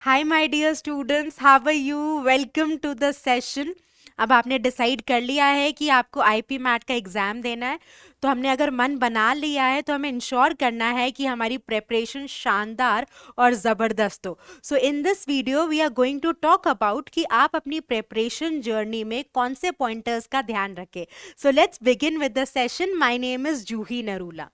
Hi my dear students, how are you? Welcome to the session. अब आपने decide कर लिया है कि आपको आईपी मैट का एग्ज़ाम देना है। तो हमने अगर मन बना लिया है तो हमें इंश्योर करना है कि हमारी प्रेपरेशन शानदार और ज़बरदस्त हो। So in this video we are going to talk about कि आप अपनी प्रेपरेशन जर्नी में कौन से पॉइंटर्स का ध्यान रखें। So let's begin with the session. My name is Juhi Narula.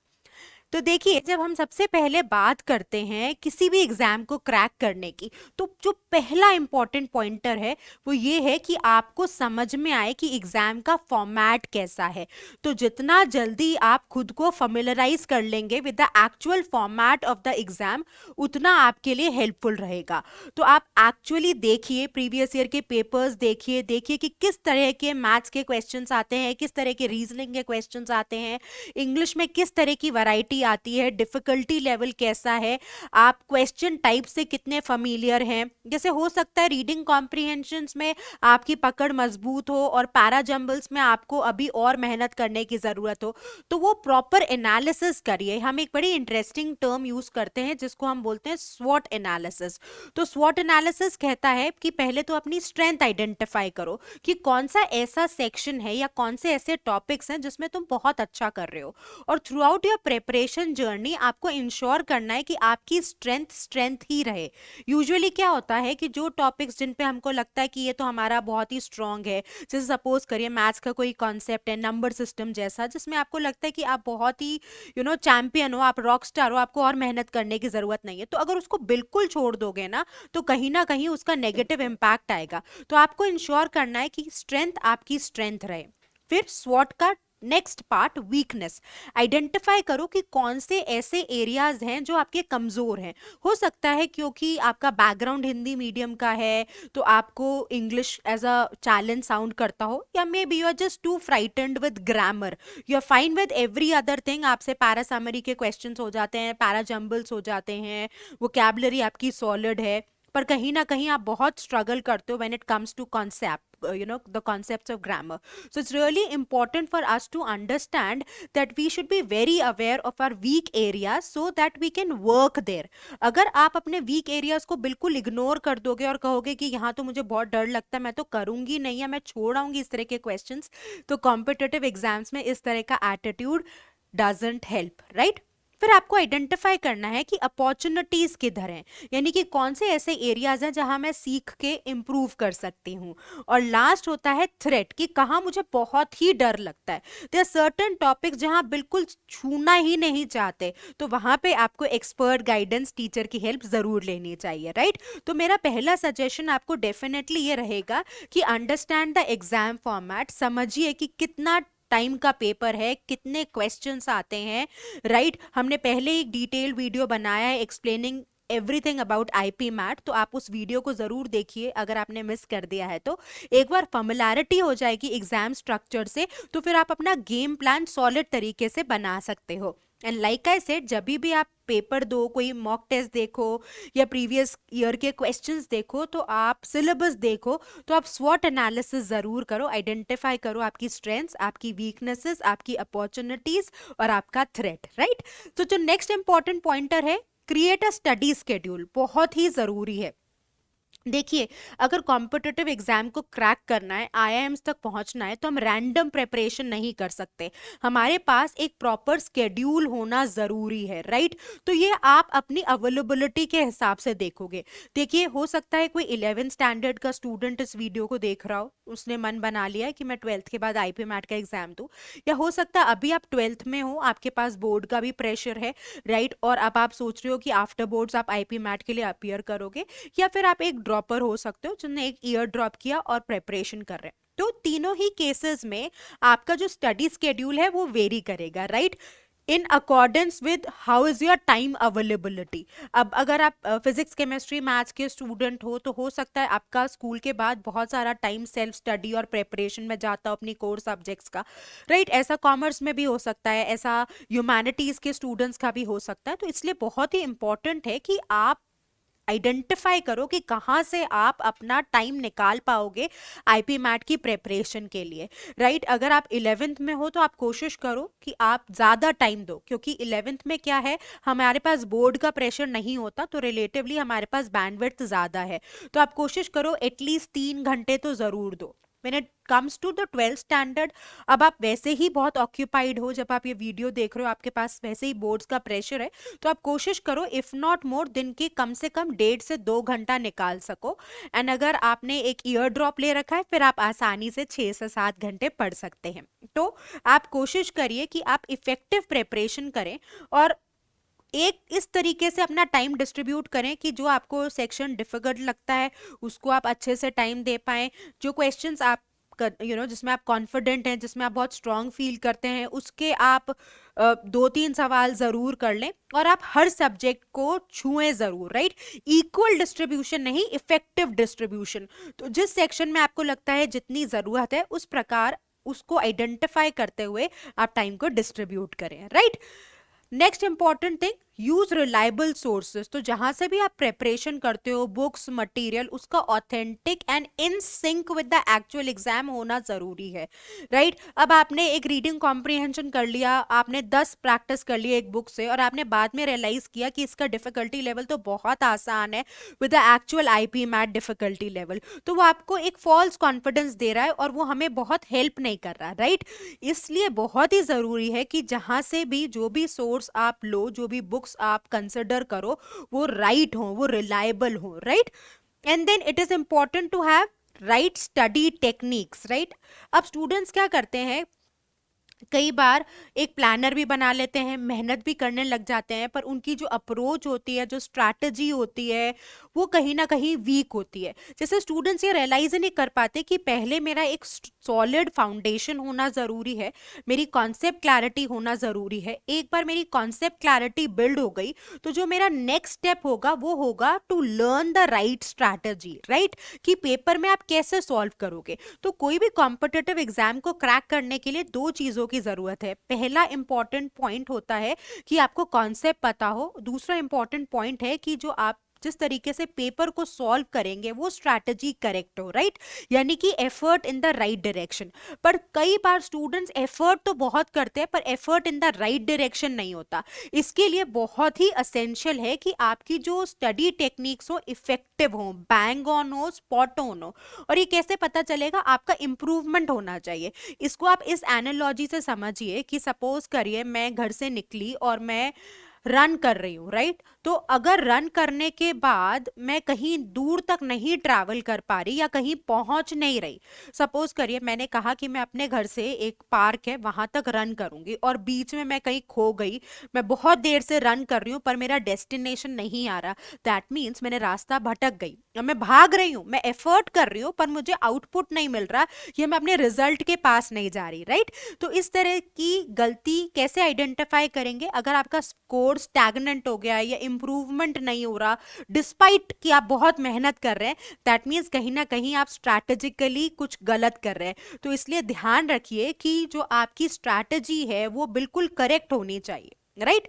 तो देखिए, जब हम सबसे पहले बात करते हैं किसी भी एग्जाम को क्रैक करने की, तो जो पहला इंपॉर्टेंट पॉइंटर है वो ये है कि आपको समझ में आए कि एग्जाम का फॉर्मेट कैसा है। तो जितना जल्दी आप खुद को familiarize कर लेंगे with the actual format of the exam, उतना आपके लिए हेल्पफुल रहेगा। तो आप एक्चुअली देखिए, प्रीवियस ईयर के पेपर्स देखिए देखिए कि किस तरह के मैथ्स के क्वेश्चंस आते हैं, किस तरह के रीजनिंग के क्वेश्चंस आते हैं, इंग्लिश में किस तरह की वैरायटी आती है, डिफिकल्टी लेवल कैसा है, आप क्वेश्चन टाइप से कितने फैमिलियर हैं। जैसे हो सकता है रीडिंग कॉम्प्रिहेंशंस में आपकी पकड़ मजबूत हो और पैरा जंबल्स में आपको अभी और मेहनत करने की ज़रूरत हो, तो वो प्रॉपर एनालिसिस करिए। हम एक बड़ी इंटरेस्टिंग टर्म यूज़ करते हैं जिसको हम बोलते हैं स्वॉट एनालिसिस। तो स्वॉट एनालिसिस कहता है कि पहले तो अपनी स्ट्रेंथ आइडेंटिफाई करो कि कौन सा ऐसा सेक्शन है या कौन से ऐसे टॉपिक्स हैं जिसमें तुम बहुत अच्छा कर रहे हो। और through out your preparation journey आपको इंश्योर करना है कि आपकी स्ट्रेंथ स्ट्रेंथ ही रहे। यूजुअली क्या होता है कि जो टॉपिक्स जिन पे हमको लगता है कि ये तो हमारा बहुत ही स्ट्रांग है, जैसे सपोज करिए मैथ्स का कोई कॉन्सेप्ट है, नंबर सिस्टम जैसा, जिसमें आपको लगता है कि आप बहुत ही चैंपियन हो, आप रॉक स्टार हो, आपको और मेहनत करने की जरूरत नहीं है, तो अगर उसको बिल्कुल छोड़ दोगे ना कहीं उसका नेगेटिव इम्पैक्ट आएगा। तो आपको इंश्योर करना है कि स्ट्रेंथ आपकी स्ट्रेंथ रहे। फिर स्वॉट का नेक्स्ट पार्ट, वीकनेस। आइडेंटिफाई करो कि कौन से ऐसे एरियाज हैं जो आपके कमजोर हैं। हो सकता है क्योंकि आपका बैकग्राउंड हिंदी मीडियम का है तो आपको English as a challenge sound करता हो, या maybe you are just too frightened with grammar, you are fine with every other thing. आपसे पैरा समरी के क्वेश्चंस हो जाते हैं, पैरा जंबल्स हो जाते हैं, वोकैबुलरी आपकी सॉलिड है, पर कहीं ना कहीं आप बहुत स्ट्रगल करते हो when it comes to concept, the concepts of grammar. So it's really important for us to understand that we should be very aware of our weak areas so that we can work there. अगर आप अपने weak areas को बिल्कुल ignore कर दोगे और कहोगे कि यहाँ तो मुझे बहुत डर लगता है, मैं तो करूंगी नहीं, या मैं छोड़ आऊंगी इस तरह के क्वेश्चंस, तो कॉम्पिटिटिव एग्जाम्स में इस तरह का एटीट्यूड डजंट हेल्प, राइट? फिर आपको आइडेंटिफाई करना है कि अपॉर्चुनिटीज किधर हैं, यानी कि कौन से ऐसे एरियाज हैं जहां मैं सीख के इम्प्रूव कर सकती हूँ। और लास्ट होता है थ्रेट, कि कहाँ मुझे बहुत ही डर लगता है। देयर सर्टेन टॉपिक्स जहां बिल्कुल छूना ही नहीं चाहते, तो वहां पे आपको एक्सपर्ट गाइडेंस, टीचर की हेल्प जरूर लेनी चाहिए, राइट? तो मेरा पहला सजेशन आपको डेफिनेटली ये रहेगा कि अंडरस्टैंड द एग्जाम फॉर्मेट। समझिए कि कितना टाइम का पेपर है, कितने क्वेश्चंस आते हैं, राइट? हमने पहले एक डिटेल वीडियो बनाया है explaining everything about IPMAT, तो आप उस वीडियो को जरूर देखिए अगर आपने मिस कर दिया है तो। एक बार फॉर्मुलैरिटी हो जाएगी एग्जाम स्ट्रक्चर से, तो फिर आप अपना गेम प्लान सॉलिड तरीके से बना सकते हो। एंड लाइक आई सेड, जब भी आप पेपर दो, कोई मॉक टेस्ट देखो या प्रीवियस ईयर के क्वेश्चंस देखो, तो आप सिलेबस देखो, तो आप स्वॉट एनालिसिस जरूर करो, आइडेंटिफाई करो आपकी स्ट्रेंथ्स, आपकी वीकनेसेस, आपकी अपॉर्चुनिटीज और आपका थ्रेट, राइट? तो जो नेक्स्ट इंपॉर्टेंट पॉइंटर है, क्रिएट अ स्टडी स्केड्यूल, बहुत ही जरूरी है। देखिए, अगर कॉम्पिटिटिव एग्जाम को क्रैक करना है, आईआईएम्स तक पहुंचना है, तो हम रैंडम प्रिपरेशन नहीं कर सकते। हमारे पास एक प्रॉपर स्केड्यूल होना जरूरी है, राइट? तो ये आप अपनी अवेलेबिलिटी के हिसाब से देखोगे। देखिए, हो सकता है कोई 11th स्टैंडर्ड का स्टूडेंट इस वीडियो को देख रहा हो, उसने मन बना लिया है कि मैं 12th के बाद आईपी मैट का एग्जाम दूं, या हो सकता है अभी आप 12th में हो, आपके पास बोर्ड का भी प्रेशर है, राइट? और अब आप सोच रहे हो कि आफ्टर बोर्ड्स आप आईपी मैट के लिए अपियर करोगे, या फिर आप एक ड्रॉपर हो सकते हो जिन्होंने एक ईयर ड्रॉप किया और प्रेपरेशन कर रहे हैं। तो तीनों ही केसेस में आपका जो स्टडी स्केड्यूल है वो वेरी करेगा, right? In accordance with how is your time availability. अब अगर आप फिजिक्स केमिस्ट्री मैथ्स के स्टूडेंट हो, तो हो सकता है आपका स्कूल के बाद बहुत सारा टाइम सेल्फ स्टडी और प्रेपरेशन में जाता हो अपनी कोर सब्जेक्ट्स का, राइट? ऐसा कॉमर्स में भी हो सकता है, ऐसा ह्यूमैनिटीज के स्टूडेंट्स का भी हो सकता है। तो इसलिए बहुत ही इंपॉर्टेंट है कि आप आइडेंटिफाई करो कि कहाँ से आप अपना टाइम निकाल पाओगे आईपी मैट की प्रेपरेशन के लिए, राइट। अगर आप 11th में हो तो आप कोशिश करो कि आप ज़्यादा टाइम दो, क्योंकि 11th में क्या है, हमारे पास बोर्ड का प्रेशर नहीं होता, तो रिलेटिवली हमारे पास बैंडविड्थ ज़्यादा है। तो आप कोशिश करो एटलीस्ट 3 घंटे तो ज़रूर दो। When it comes to the 12th standard, अब आप वैसे ही बहुत ऑक्यूपाइड हो, जब आप ये वीडियो देख रहे हो आपके पास वैसे ही बोर्ड्स का प्रेशर है, तो आप कोशिश करो इफ नॉट मोर दिन के कम से कम 1.5 से 2 घंटा निकाल सको। एंड अगर आपने एक ईयर ड्रॉप ले रखा है, फिर आप आसानी से 6 से 7 घंटे पढ़ सकते हैं। तो आप कोशिश करिए कि आप इफेक्टिव प्रेपरेशन करें और एक इस तरीके से अपना टाइम डिस्ट्रीब्यूट करें कि जो आपको सेक्शन डिफिकल्ट लगता है उसको आप अच्छे से टाइम दे पाएं, जो क्वेश्चंस आप जिसमें आप कॉन्फिडेंट हैं, जिसमें आप बहुत स्ट्रांग फील करते हैं, उसके आप 2-3 सवाल ज़रूर कर लें, और आप हर सब्जेक्ट को छुएं ज़रूर, राइट। इक्वल डिस्ट्रीब्यूशन नहीं, इफेक्टिव डिस्ट्रीब्यूशन। तो जिस सेक्शन में आपको लगता है जितनी ज़रूरत है उस प्रकार उसको आइडेंटिफाई करते हुए आप टाइम को डिस्ट्रीब्यूट करें, right. Next important thing, use reliable sources. तो जहां से भी आप प्रेपरेशन करते हो, बुक्स मटेरियल, उसका authentic and in sync with the actual exam होना जरूरी है, राइट। अब आपने एक रीडिंग कॉम्प्रिहेंशन कर लिया, आपने 10 प्रैक्टिस कर लिया एक बुक से, और आपने बाद में रियलाइज किया कि इसका डिफिकल्टी लेवल तो बहुत आसान है with the actual IPMAT difficulty level, तो वो आपको एक फॉल्स कॉन्फिडेंस दे रहा है और वो हमें बहुत हेल्प नहीं कर रहा, राइट। इसलिए बहुत ही जरूरी है कि जहां से भी जो भी सोर्स आप लो, जो भी बुक्स आप कंसिडर करो, वो राइट हो, वो रिलायबल हो, right. And then it is important to have right study techniques, right. अब स्टूडेंट्स क्या करते हैं, कई बार एक प्लानर भी बना लेते हैं, मेहनत भी करने लग जाते हैं, पर उनकी जो अप्रोच होती है, जो स्ट्रैटेजी होती है, वो कहीं ना कहीं वीक होती है। जैसे स्टूडेंट्स ये रियलाइज नहीं कर पाते कि पहले मेरा एक सॉलिड फाउंडेशन होना ज़रूरी है, मेरी कॉन्सेप्ट क्लैरिटी होना ज़रूरी है। एक बार मेरी कॉन्सेप्ट क्लैरिटी बिल्ड हो गई तो जो मेरा नेक्स्ट स्टेप होगा वो होगा to learn the right strategy, right, कि पेपर में आप कैसे सॉल्व करोगे। तो कोई भी कॉम्पिटिटिव एग्जाम को क्रैक करने के लिए 2 चीज़ों की ज़रूरत है। पहला इंपॉर्टेंट पॉइंट होता है कि आपको कॉन्सेप्ट पता हो, दूसरा इंपॉर्टेंट पॉइंट है कि जो आप जिस तरीके से पेपर को सॉल्व करेंगे वो स्ट्रैटेजी करेक्ट हो, राइट, यानी कि effort in the right direction. पर कई बार स्टूडेंट्स एफर्ट तो बहुत करते हैं पर effort in the right direction नहीं होता। इसके लिए बहुत ही असेंशियल है कि आपकी जो स्टडी टेक्निक्स हो इफेक्टिव हो, बैंग ऑन हो, स्पॉट ऑन हो। और ये कैसे पता चलेगा, आपका इंप्रूवमेंट होना चाहिए। इसको आप इस एनालॉजी से समझिए कि सपोज करिए मैं घर से निकली और मैं रन कर रही हूँ, राइट। तो अगर रन करने के बाद मैं कहीं दूर तक नहीं ट्रैवल कर पा रही या कहीं पहुंच नहीं रही, सपोज करिए मैंने कहा कि मैं अपने घर से एक पार्क है वहां तक रन करूंगी और बीच में मैं कहीं खो गई, मैं बहुत देर से रन कर रही हूँ पर मेरा डेस्टिनेशन नहीं आ रहा, दैट मीन्स मैंने रास्ता भटक गई। अब मैं भाग रही हूँ, मैं एफर्ट कर रही हूँ पर मुझे आउटपुट नहीं मिल रहा, ये मैं अपने रिजल्ट के पास नहीं जा रही, राइट। तो इस तरह की गलती कैसे आइडेंटिफाई करेंगे, अगर आपका स्कोर स्टैग्नेंट हो गया या इंप्रूवमेंट नहीं हो रहा डिस्पाइट कि आप बहुत मेहनत कर रहे हैं, दैट मीन्स कहीं ना कहीं आप स्ट्रैटेजिकली कुछ गलत कर रहे हैं। तो इसलिए ध्यान रखिए कि जो आपकी स्ट्रैटेजी है वो बिल्कुल करेक्ट होनी चाहिए, राइट।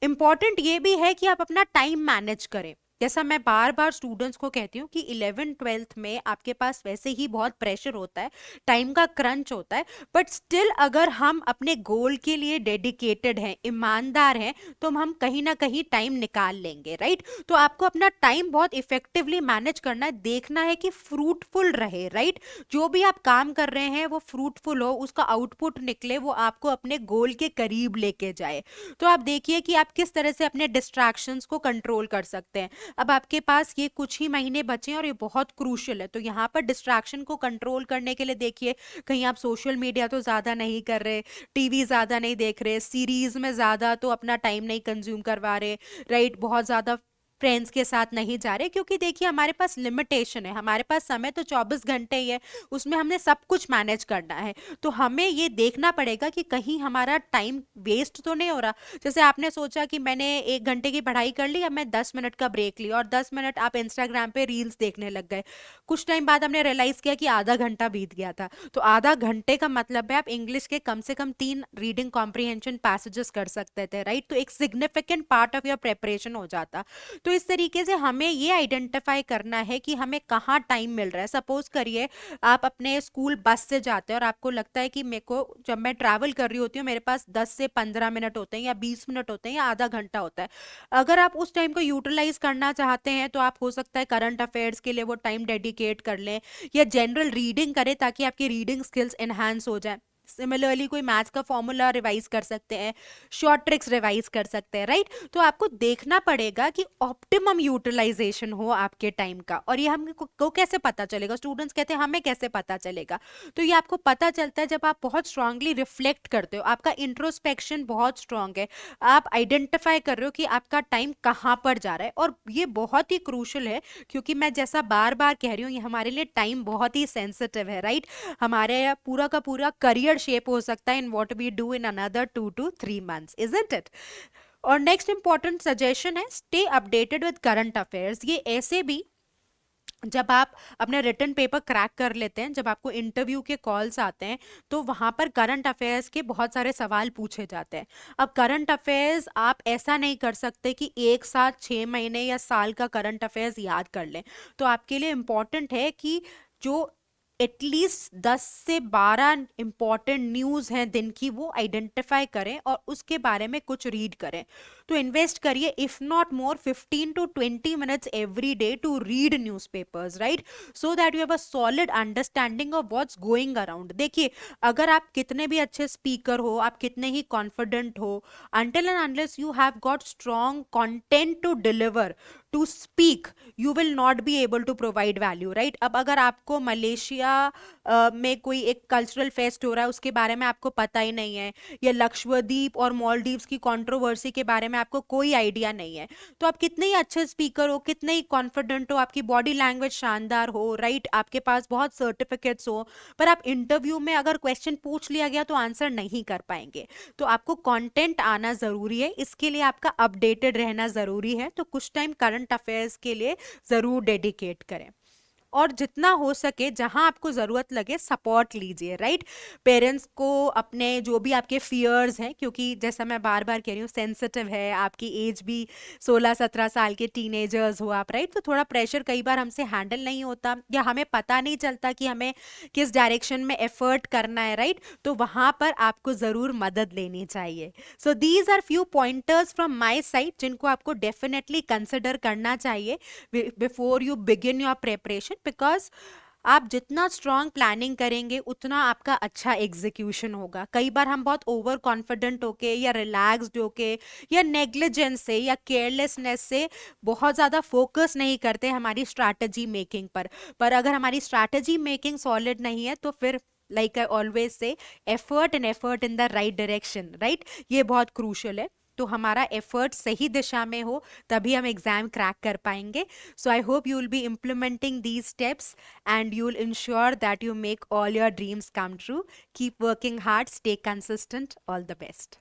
इंपॉर्टेंट ये भी है कि आप अपना टाइम मैनेज करें। जैसा मैं बार बार स्टूडेंट्स को कहती हूँ कि 11th-12th में आपके पास वैसे ही बहुत प्रेशर होता है, टाइम का क्रंच होता है, बट स्टिल अगर हम अपने गोल के लिए डेडिकेटेड हैं, ईमानदार हैं, तो हम कहीं ना कहीं टाइम निकाल लेंगे, राइट। तो आपको अपना टाइम बहुत इफेक्टिवली मैनेज करना है, देखना है कि फ्रूटफुल रहे, राइट। जो भी आप काम कर रहे हैं वो फ्रूटफुल हो, उसका आउटपुट निकले, वो आपको अपने गोल के करीब लेके जाए। तो आप देखिए कि आप किस तरह से अपने डिस्ट्रैक्शंस को कंट्रोल कर सकते हैं। अब आपके पास ये कुछ ही महीने बचे हैं और ये बहुत क्रूशियल है, तो यहाँ पर डिस्ट्रैक्शन को कंट्रोल करने के लिए देखिए, कहीं आप सोशल मीडिया तो ज़्यादा नहीं कर रहे, टीवी ज़्यादा नहीं देख रहे, सीरीज में ज़्यादा तो अपना टाइम नहीं कंज्यूम करवा रहे, राइट, बहुत ज़्यादा फ्रेंड्स के साथ नहीं जा रहे, क्योंकि देखिए हमारे पास लिमिटेशन है, हमारे पास समय तो 24 घंटे ही है, उसमें हमने सब कुछ मैनेज करना है। तो हमें ये देखना पड़ेगा कि कहीं हमारा टाइम वेस्ट तो नहीं हो रहा। जैसे आपने सोचा कि मैंने 1 घंटे की पढ़ाई कर ली, अब मैं 10 मिनट का ब्रेक लिया और 10 मिनट आप इंस्टाग्राम पे रील्स देखने लग गए, कुछ टाइम बाद हमने रियलाइज किया कि आधा घंटा बीत गया था। तो आधा घंटे का मतलब है आप इंग्लिश के कम से कम 3 रीडिंग कॉम्प्रिहेंशन पैसेजेस कर सकते थे, राइट। तो एक significant part of your preparation हो जाता। तो तो इस तरीके से हमें ये आइडेंटिफाई करना है कि हमें कहाँ टाइम मिल रहा है। सपोज करिए आप अपने स्कूल बस से जाते हैं और आपको लगता है कि मेरे को जब मैं ट्रैवल कर रही होती हूँ मेरे पास 10 से 15 मिनट होते हैं या 20 मिनट होते हैं या आधा घंटा होता है। अगर आप उस टाइम को यूटिलाइज करना चाहते हैं तो आप हो सकता है करंट अफेयर्स के लिए वो टाइम डेडिकेट कर लें या जनरल रीडिंग करें ताकि आपकी रीडिंग स्किल्स एनहांस हो जाए। सिमिलरली कोई मैथ्स का फॉर्मूला रिवाइज कर सकते हैं, शॉर्ट ट्रिक्स रिवाइज कर सकते हैं, राइट। तो आपको देखना पड़ेगा कि ऑप्टिमम यूटिलाइजेशन हो आपके टाइम का। और ये हमको कैसे पता चलेगा? स्टूडेंट्स कहते हैं हमें कैसे पता चलेगा? तो ये आपको पता चलता है जब आप बहुत स्ट्रांगली रिफ्लेक्ट करते हो, आपका इंट्रोस्पेक्शन बहुत स्ट्रांग है, आप आइडेंटिफाई कर रहे हो कि आपका टाइम कहाँ पर जा रहा है। और ये बहुत ही क्रूशल है क्योंकि मैं जैसा बार बार कह रही हूँ ये हमारे लिए टाइम बहुत ही सेंसिटिव है, राइट। हमारे पूरा का पूरा करियर शेप हो सकता है in what we do in another 2 to 3 months, isn't it? और नेक्स्ट इंपॉर्टेंट सजेशन है stay updated with current affairs. ये ऐसे भी जब आप अपने रिटन पेपर क्रैक कर लेते हैं, जब आपको इंटरव्यू के कॉल्स आते हैं तो वहां पर करंट अफेयर्स के बहुत सारे सवाल पूछे जाते हैं। अब करंट अफेयर्स आप ऐसा नहीं कर सकते कि एक साथ 6 महीने या साल का करंट अफेयर्स याद कर लें। तो आपके लिए इंपॉर्टेंट है कि जो एटलीस्ट 10 से 12 इंपॉर्टेंट न्यूज़ हैं दिन की वो आइडेंटिफाई करें और उसके बारे में कुछ रीड करें। तो इन्वेस्ट करिए if not more 15 to 20 minutes every day to read newspapers, right, so that you have a solid understanding of what's going around. देखिए, अगर आप कितने भी अच्छे स्पीकर हो, आप कितने ही कॉन्फिडेंट हो, until and unless you have got strong content to deliver, to speak, you will not be able to provide value, right? अब अगर आपको मलेशिया में कोई एक कल्चरल फेस्ट हो रहा है उसके बारे में आपको पता ही नहीं है, या लक्षद्वीप और मालदीव्स की कंट्रोवर्सी के बारे में आपको कोई आइडिया नहीं है, तो आप कितने ही अच्छे स्पीकर हो, कितने ही कॉन्फिडेंट हो, आपकी बॉडी लैंग्वेज शानदार हो, राइट, आपके पास बहुत सर्टिफिकेट्स हो, पर आप इंटरव्यू में अगर क्वेश्चन पूछ लिया गया तो आंसर नहीं कर पाएंगे। तो आपको कंटेंट आना जरूरी है, इसके लिए आपका अपडेटेड रहना जरूरी है। तो कुछ टाइम करंट अफेयर्स के लिए जरूर डेडिकेट करें और जितना हो सके जहां आपको जरूरत लगे सपोर्ट लीजिए, राइट। पेरेंट्स को अपने जो भी आपके फियर्स हैं, क्योंकि जैसा मैं बार बार कह रही हूँ सेंसिटिव है, आपकी एज भी 16-17 साल के टीनेजर्स हो आप, राइट, तो थोड़ा प्रेशर कई बार हमसे हैंडल नहीं होता या हमें पता नहीं चलता कि हमें किस डायरेक्शन में एफर्ट करना है, राइट। तो वहां पर आपको जरूर मदद लेनी चाहिए। So these are few pointers from my side जिनको आपको डेफिनेटली कंसिडर करना चाहिए before you begin your preparation, because आप जितना स्ट्रांग प्लानिंग करेंगे उतना आपका अच्छा एग्जीक्यूशन होगा। कई बार हम बहुत ओवर कॉन्फिडेंट होके या रिलैक्स्ड होके या नेग्लिजेंस से या केयरलेसनेस से बहुत ज़्यादा फोकस नहीं करते हमारी स्ट्रैटेजी मेकिंग पर अगर हमारी स्ट्रैटेजी मेकिंग सॉलिड नहीं है तो फिर like I always say effort and effort in the right direction, right, ये बहुत क्रूशल है। तो हमारा एफर्ट सही दिशा में हो तभी हम एग्जाम क्रैक कर पाएंगे। So I hope you will be implementing these steps and you will ensure that you make all your dreams come true. Keep working hard, stay consistent, all the best.